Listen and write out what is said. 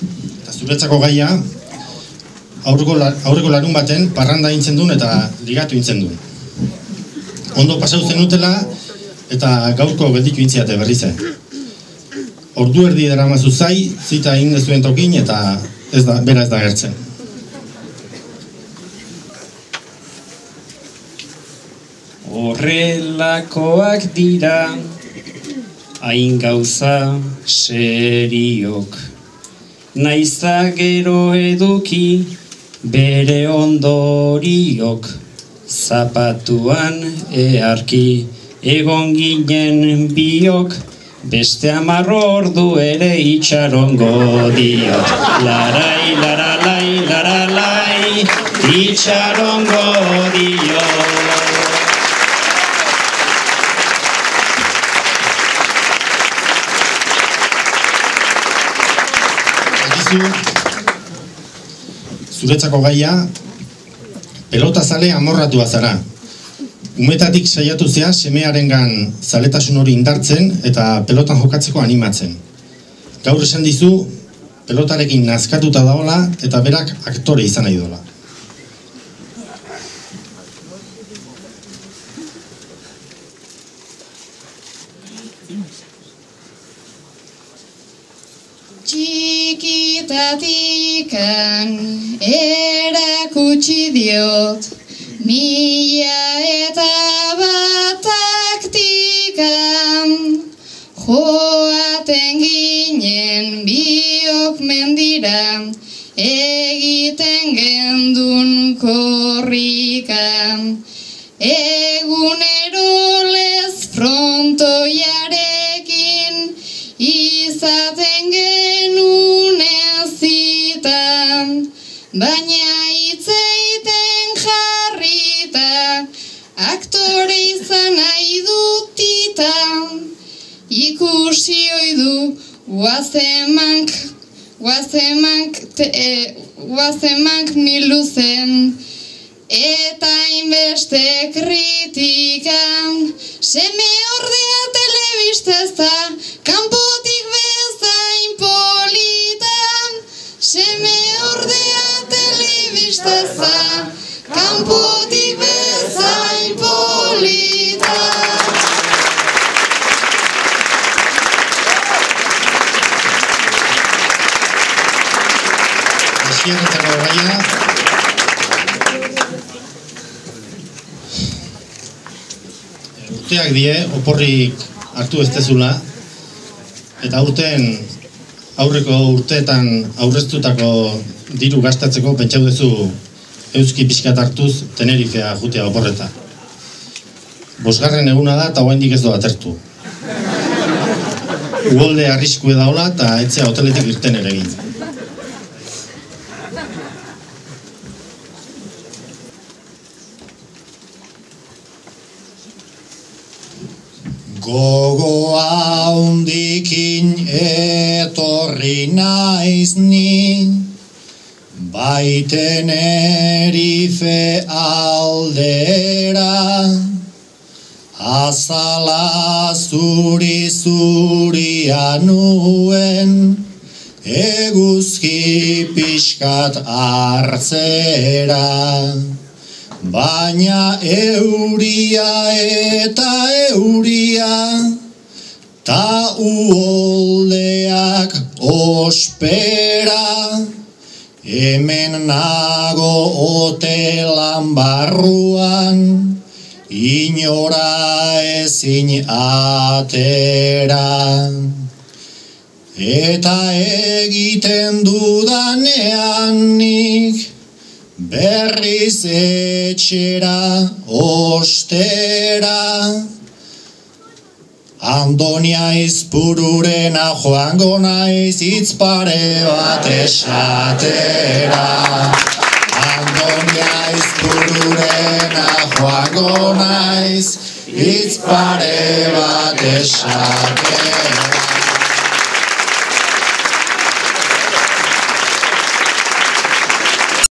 Eta zuretzako gaia, aurreko larun baten parranda intzen duen eta ligatu intzen duen. Ondo pasau zenutela eta gaurko gelditu intziate berriz. Ordu erdi daramazu zai, zita egin dezuen tokin eta bera ez da gertzen. Horrelakoak dira hain gauza seriok, naiza gero eduki bere ondoriok, zapatuan earki egon ginen biok, beste 10 ordu ere itxarongo diot. Larai, laralai, laralai, itxarongo diot. Zuretzako gaia, pelota zale amorratua zara. Umetatik saiatu zea semearengan zaletasun hori indartzen eta pelotan jokatzeko animatzen. Gaur esan dizu, pelotarekin nazkatuta daola eta berak aktore izan nahi dola. Txikitatikan erakutsi diot 1001 taktikan, joaten ginen biok mendira, egiten gendun korrikan, egunero lez frontoiarekin, izaten genuen ezitan, baina itzeiten jarrita, aktore izan nahi dutita, ikusi oidu guazemank milu zen, eta inbeste kritikan, seme ordea telebisteza, kanpotik bezain politan, seme ordea telebisteza, kanpotik bezain politan. Hasierretako gaia, urteak die, oporrik hartu ez dezula, eta aurreko urteetan aurreztutako diru gastatzeko pentsau dezu euski pixkat hartuz Tenerifea jutea oporreta. 5. eguna da eta oraindik ez doa atertu. Uholde arriskue daola eta etzea hoteletik irten ere egin. Gogoa hundikin etorri naiz ni, bai Tenerife aldera, azala zuri-zuria nuen, eguzki pixkat hartzera. Baina euria eta euria, ta uholdeak ospera, hemen nago hotelan barruan, inora ezin atera. Eta egiten dudanean nik, berriz etxera ostera, Andonia izpururena joango naiz hitz pare bat esatera. Andonia izpururena joango naiz hitz pare bat esatera.